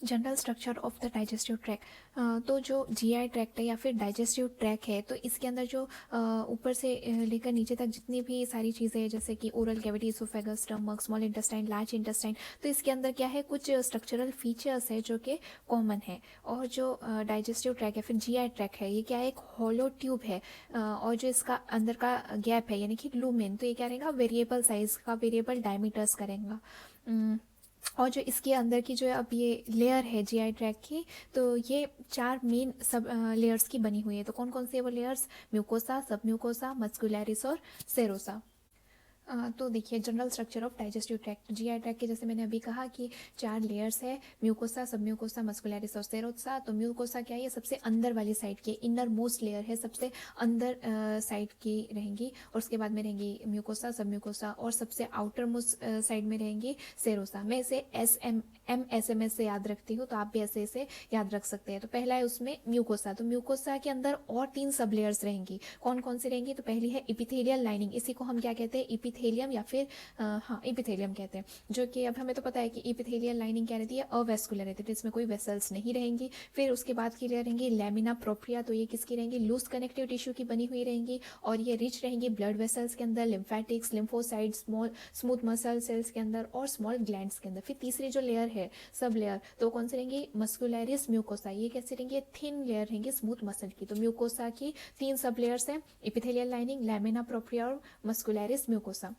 General structure of the digestive track. तो जो GI tract है या फिर डाइजेस्टिव ट्रैक है, तो इसके अंदर जो ऊपर से लेकर नीचे तक जितनी भी सारी चीज़ें हैं, जैसे कि oral cavity, oesophagus, stomach, small intestine, large intestine, तो इसके अंदर क्या है, कुछ स्ट्रक्चरल फीचर्स है जो कि कॉमन है। और जो डाइजेस्टिव ट्रैक है फिर जीआई ट्रैक है, ये क्या है, एक हॉलो ट्यूब है। और जो इसका अंदर का गैप है यानी कि लूमेन, तो ये क्या रहेगा, वेरिएबल साइज का, वेरिएबल डायमीटर्स करेगा। और जो इसके अंदर की जो अब ये लेयर है जीआई ट्रैक की, तो ये 4 मेन सब लेयर्स की बनी हुई है। तो कौन कौन से वो लेयर्स, म्यूकोसा, सब म्यूकोसा, मस्कुलैरिस और सेरोसा। तो देखिए general structure of digestive tract, GI tract के जैसे मैंने अभी कहा कि 4 लेयर्स है, म्यूकोसा, सब म्यूकोसा, मस्कुलैरिस और सेरोसा। तो म्यूकोसा क्या है, ये सबसे अंदर वाली साइड की, इनर मोस्ट लेयर है, सबसे अंदर साइड की रहेंगी। और उसके बाद में रहेंगी म्यूकोसा, सब म्यूकोसा, और सबसे आउटर मोस्ट साइड में रहेंगी सेरोसा। मैं इसे एस से याद रखती हूँ, तो आप भी ऐसे इसे याद रख सकते हैं। तो पहला है उसमें म्यूकोसा। तो म्यूकोसा के अंदर और 3 सब लेयर्स रहेंगी। कौन कौन सी रहेंगी, तो पहली है इपिथेलियल लाइनिंग, इसी को हम क्या कहते हैं, इपिथेलियम या फिर हाँ इपिथेलियम कहते हैं। जो कि अब हमें तो पता है कि इपिथेलियल लाइनिंग क्या रहती है, अवेस्कुलर रहती है, तो इसमें कोई वेसल्स नहीं रहेंगी। फिर उसके बाद की लेयर रहेंगी लैमिना प्रोप्रिया, तो ये किसकी रहेंगी, लूज कनेक्टिव टिश्यू की बनी हुई रहेंगी, और ये रिच रहेंगी ब्लड वेसल्स के अंदर, lymphatics, lymphocytes, smooth muscle cells के अंदर और स्मॉल ग्लैंड्स के अंदर। फिर तीसरी जो लेयर है सब लेयर, तो कौन सी रहेंगी, मस्कुलैरिस म्यूकोसा, ये कैसे रहेंगी, थिन लेयर रहेंगी स्मूथ मसल की। तो म्यूकोसा की 3 सब लेयर्स हैं, इपिथेलियल लाइनिंग, लैमिना प्रोप्रिया और मस्कुलैरिस म्यूकोसा।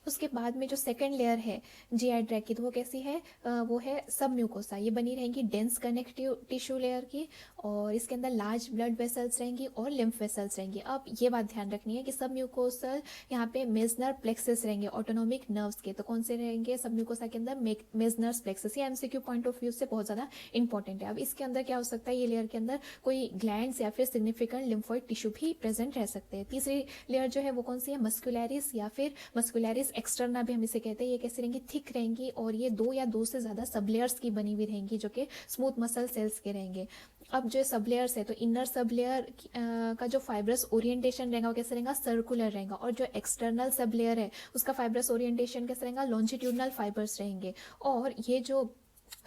उसके बाद में जो सेकंड लेयर है जीआई ट्रैक की, तो वो कैसी है, वो है सब म्यूकोसा, ये बनी रहेंगी डेंस कनेक्टिव टिश्यू लेयर की, और इसके अंदर लार्ज ब्लड वेसल्स रहेंगी और लिम्फ वेसल्स रहेंगी। अब ये बात ध्यान रखनी है कि सब म्यूकोसल यहाँ पे मेजनर प्लेक्सेस रहेंगे ऑटोनोमिक नर्व्स के। तो कौन से रहेंगे सब म्यूकोसा के अंदर, मेजनर्स प्लेक्सेस। ये एमसीक्यू पॉइंट ऑफ व्यू से बहुत ज़्यादा इंपॉर्टेंट है। अब इसके अंदर क्या हो सकता है, ये लेयर के अंदर कोई ग्लैंड्स या फिर सिग्निफिकेंट लिम्फोइड टिश्यू भी प्रेजेंट रह सकते हैं। तीसरी लेयर जो है वो कौन सी है, मस्कुलैरिस या फिर मस्कुलैरिस एक्सटर्ना भी हम इसे कहते हैं। ये कैसी रहेंगी, थिक रहेंगी, और ये 2 या 2 से ज़्यादा सब लेयर्स की बनी हुई रहेंगी, जो कि स्मूथ मसल सेल्स के रहेंगे। अब जो सब लेयर्स है, तो इनर सब लेयर का जो फाइब्रस ओरिएंटेशन रहेगा वो कैसे रहेगा, सर्कुलर रहेगा, और जो एक्सटर्नल सब लेयर है उसका फाइब्रस ओरिएंटेशन कैसे रहेगा, लॉन्जिट्यूडनल फाइबर्स रहेंगे। और ये जो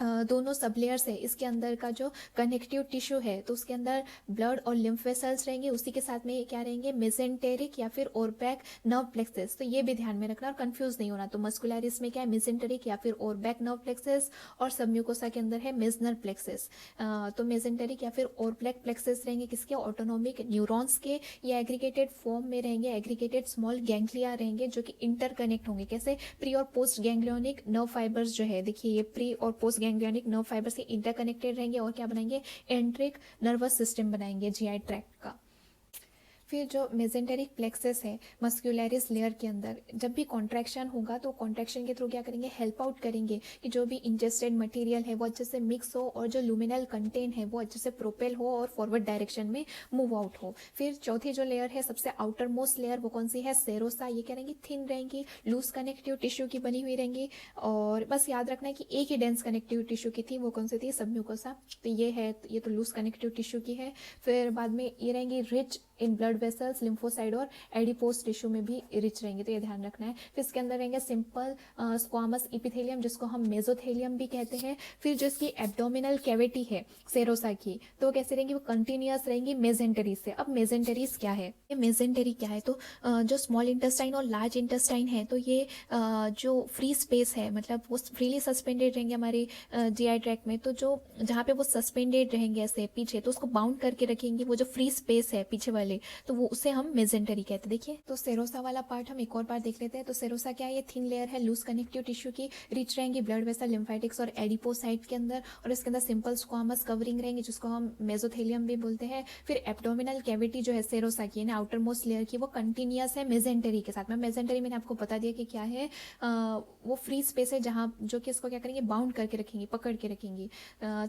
दोनों सब लेयर्स है, इसके अंदर का जो कनेक्टिव टिश्यू है, तो उसके अंदर ब्लड और लिम्फ वेसल्स रहेंगे, उसी के साथ में क्या रहेंगे, मेसेंटेरिक या फिर ओरबैक नर्व प्लेक्सेस। तो ये भी ध्यान में रखना और कंफ्यूज नहीं होना। तो मस्कुलैरिस में क्या है, मेसेंटेरिक या फिर ओरबैक नर्व प्लेक्सेस, और सब म्यूकोसा के अंदर है मेजनर प्लेक्सेस। तो मेसेंटेरिक या फिर ओरबैक प्लेक्सेस रहेंगे किसके, ऑटोनोमिक न्यूरॉन्स के। ये एग्रीगेटेड फॉर्म में रहेंगे, एग्रीगेटेड स्मॉल गैंग्लिया रहेंगे, जो कि इंटरकनेक्ट होंगे कैसे, प्री और पोस्ट गैंग्लियोनिक नर्व फाइबर्स जो है, देखिए ये प्री और पोस्ट गैंग्लियोनिक नर्व फाइबर से इंटरकनेक्टेड रहेंगे, और क्या बनाएंगे, एंट्रिक नर्वस सिस्टम बनाएंगे जीआई ट्रैक्ट का। फिर जो मेसेंटेरिक प्लेक्सेस है मस्कुलैरिस लेयर के अंदर, जब भी कॉन्ट्रैक्शन होगा तो कॉन्ट्रैक्शन के थ्रू क्या करेंगे, हेल्प आउट करेंगे कि जो भी इंजेस्टेड मटेरियल है वो अच्छे से मिक्स हो, और जो लुमिनल कंटेंट है वो अच्छे से प्रोपेल हो और फॉरवर्ड डायरेक्शन में मूव आउट हो। फिर चौथी जो लेयर है, सबसे आउटर मोस्ट लेयर, वो कौन सी है, सेरोसा। ये क्या रहेंगी, थिन रहेंगी, लूज कनेक्टिव टिश्यू की बनी हुई रहेंगी, और बस याद रखना है कि एक ही डेंस कनेक्टिव टिश्यू की थी, वो कौन सी थी, सब म्यूकोसा। तो ये है, ये तो लूज कनेक्टिव टिश्यू की है। फिर बाद में ये रहेंगी rich in blood vessels, lymphocyte और एडिपोस टिश्यू में भी रिच रहेंगे, तो ये ध्यान रखना है। फिर इसके अंदर रहेंगे सिंपल स्क्वामस इपिथेलियम, जिसको हम मेसोथेलियम भी कहते हैं। फिर जो इसकी एब्डोमिनल कैविटी है सेरोसा की, तो कैसे रहेंगी, वो कंटिन्यूअस रहेंगी मेजेंटरी से। अब मेजेंटरीज क्या है, ये मेजेंटरी क्या है, तो जो स्मॉल इंटेस्टाइन और लार्ज इंटेस्टाइन है, तो ये जो फ्री स्पेस है, मतलब वो फ्रीली सस्पेंडेड रहेंगे हमारे जीआई ट्रैक्ट में। तो जो जहाँ पे वो सस्पेंडेड रहेंगे ऐसे पीछे, तो उसको बाउंड करके रखेंगे, वो जो फ्री स्पेस है पीछे वाले, तो वो उसे हम मेजेंटरी कहते हैं। देखिए तो सेरोसा वाला पार्ट हम एक और बार देख लेते हैं। तो सेरोसा क्या है, ये थिन लेयर है लूज कनेक्टिव टिश्यू की, रिच रहेंगी ब्लड वेसल, लिम्फेटिक्स और एडिपोसाइट के अंदर, और इसके अंदर सिंपल स्क्वामस कवरिंग रहेंगे, जिसको हम मेसोथेलियम भी बोलते हैं। फिर एब्डोमिनल कैविटी जो है सेरोसा की ना, आउटर मोस्ट लेयर की, वो कंटिन्यूअस है मेजेंटरी के साथ में। मेजेंटरी मैंने आपको बता दिया कि क्या है, वो फ्री स्पेस है जहाँ जो कि इसको क्या करेंगे, बाउंड करके रखेंगे, पकड़ के रखेंगी।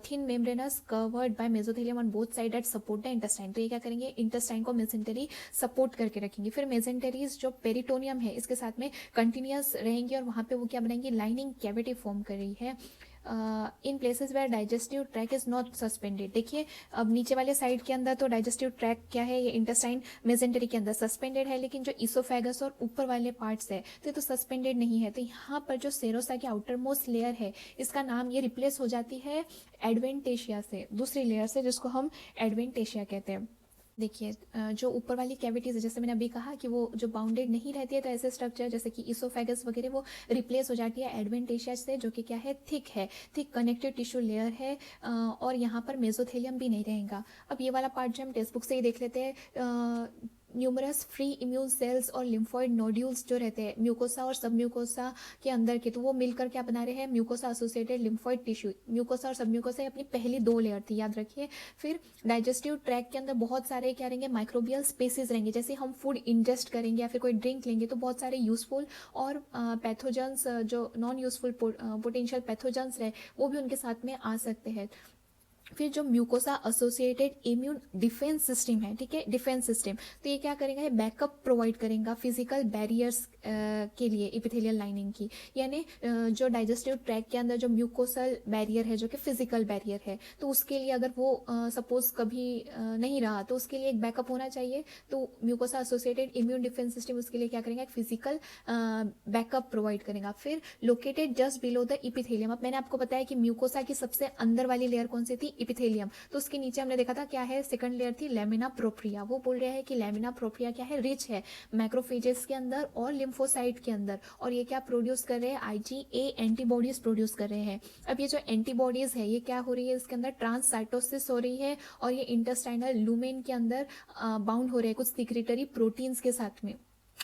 Thin membranes covered by mesothelium on both side eight support the intestine, तो ये क्या करेंगे, इंटेस्टाइन को मेसेंटरी सपोर्ट करके रखेंगे। फिर मेसेंटरीज जो पेरिटोनियम है इसके साथ में कंटिन्यूअस रहेंगी, और वहाँ पे वो क्या बनाएंगी, लाइनिंग कैविटी फॉर्म कर रही है। In places where digestive tract is not suspended. देखिए अब नीचे वाले साइड के अंदर तो डाइजेस्टिव ट्रैक क्या है, ये इंटेस्टाइन मेजेंटरी के अंदर सस्पेंडेड है, लेकिन जो इसोफेगस और ऊपर वाले पार्ट्स है तो सस्पेंडेड नहीं है। तो यहाँ पर जो सेरोसा की आउटर मोस्ट लेयर है इसका नाम ये रिप्लेस हो जाती है एडवेंटेशिया से, दूसरी लेयर से, जिसको हम एडवेंटेशिया कहते हैं। देखिए जो ऊपर वाली कैविटीज है, जैसे मैंने अभी कहा कि वो जो बाउंडेड नहीं रहती है, तो ऐसे स्ट्रक्चर जैसे कि इसोफेगस वगैरह वो रिप्लेस हो जाती है एडवेंटेशिया से, जो कि क्या है, थिक है, थिक कनेक्टिव टिश्यू लेयर है, और यहाँ पर मेसोथेलियम भी नहीं रहेगा। अब ये वाला पार्ट जो हम टेक्स्ट बुक से ही देख लेते हैं, न्यूमरस फ्री इम्यून सेल्स और लिम्फोइड नोड्यूल्स जो रहते हैं म्यूकोसा और सब म्यूकोसा के अंदर के, तो वो मिलकर क्या बना रहे हैं, mucosa associated lymphoid tissue. Mucosa और सब म्यूकोसा अपनी पहली 2 लेयर थी, याद रखिए। फिर डाइजेस्टिव ट्रैक के अंदर बहुत सारे क्या रहेंगे, माइक्रोबियल स्पेसिस रहेंगे। जैसे हम फूड इंजेस्ट करेंगे या फिर कोई ड्रिंक लेंगे तो बहुत सारे यूजफुल और पैथोजन्स, जो नॉन यूजफुल पोटेंशियल पैथोजन्स रहे, वो भी उनके साथ में आ सकते हैं। फिर जो mucosa associated immune defence system है, ठीक है, डिफेंस सिस्टम, तो ये क्या करेगा, ये बैकअप प्रोवाइड करेगा फिजिकल बैरियर्स के लिए इपिथेलियल लाइनिंग की। यानी जो डाइजेस्टिव ट्रैक के अंदर जो म्यूकोसल बैरियर है, जो कि फिजिकल बैरियर है, तो उसके लिए अगर वो सपोज कभी नहीं रहा तो उसके लिए एक बैकअप होना चाहिए। तो mucosa associated immune defence system उसके लिए क्या करेगा, एक फिजिकल बैकअप प्रोवाइड करेगा। फिर located just below the epithelium, अब मैंने आपको बताया कि म्यूकोसा की सबसे अंदर वाली लेयर कौन सी थी, इपिथेलियम, तो उसके नीचे हमने देखा था क्या है, सेकंड लेयर थी लैमिना प्रोप्रिया। वो बोल रहे हैं कि लैमिना प्रोप्रिया क्या है, रिच है मैक्रोफेजेस के अंदर और लिम्फोसाइट के अंदर, और ये क्या प्रोड्यूस कर रहे हैं, IgA एंटीबॉडीज प्रोड्यूस कर रहे हैं। अब ये जो एंटीबॉडीज है ये क्या हो रही है, इसके अंदर ट्रांससाइटोसिस हो रही है, और ये इंटेस्टाइनल लूमेन के अंदर बाउंड हो रहे हैं कुछ सिक्रेटरी प्रोटीन्स के साथ में,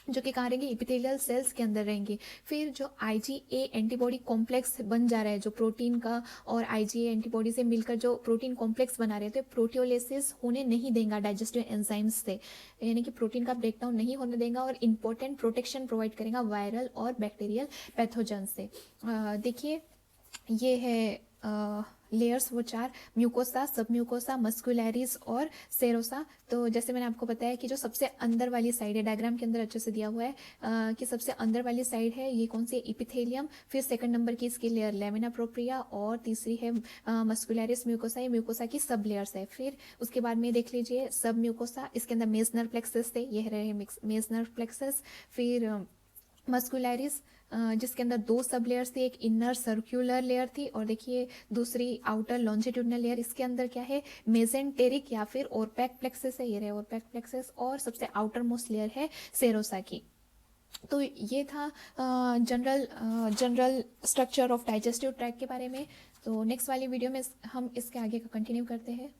जो कि कहाँ रहेंगे, इपिथेलियल सेल्स के अंदर रहेंगे। फिर जो IgA एंटीबॉडी कॉम्प्लेक्स बन जा रहा है, जो प्रोटीन का और IgA एंटीबॉडी से मिलकर जो प्रोटीन कॉम्प्लेक्स बना रहे हैं, तो प्रोटियोलिसिस होने नहीं देगा डाइजेस्टिव एंजाइम्स से, यानी कि प्रोटीन का ब्रेकडाउन नहीं होने देगा, और इंपॉर्टेंट प्रोटेक्शन प्रोवाइड करेगा वायरल और बैक्टीरियल पैथोजन से। देखिए ये है लेयर्स, वो 4, म्यूकोसा, सब म्यूकोसा, मस्कुलैरिस और सेरोसा। तो जैसे मैंने आपको बताया कि जो सबसे अंदर वाली साइड है, डायग्राम के अंदर अच्छे से दिया हुआ है कि सबसे अंदर वाली साइड है ये कौन सी, इपिथेलियम। फिर सेकंड नंबर की इसकी लेयर लेमिना प्रोप्रिया, और तीसरी है मस्कुलैरिस म्यूकोसा, ये म्यूकोसा की सब लेयर्स है। फिर उसके बाद में देख लीजिए सब म्यूकोसा, इसके अंदर मेसनर प्लेक्सस थे, ये रहे मेसनर प्लेक्सस। फिर मस्कुलैरिस जिसके अंदर 2 सब लेयर्स थी, एक इनर सर्कुलर लेयर थी और देखिए दूसरी आउटर लॉन्जिट्यूडनल लेयर। इसके अंदर क्या है, मेजेंटेरिक या फिर ओरपैक प्लेक्सस है, ये रहे ओरपैक प्लेक्सस, और सबसे आउटर मोस्ट लेयर है सेरोसा की। तो ये था general structure of digestive track के बारे में। तो नेक्स्ट वाली वीडियो में हम इसके आगे का कंटिन्यू करते हैं।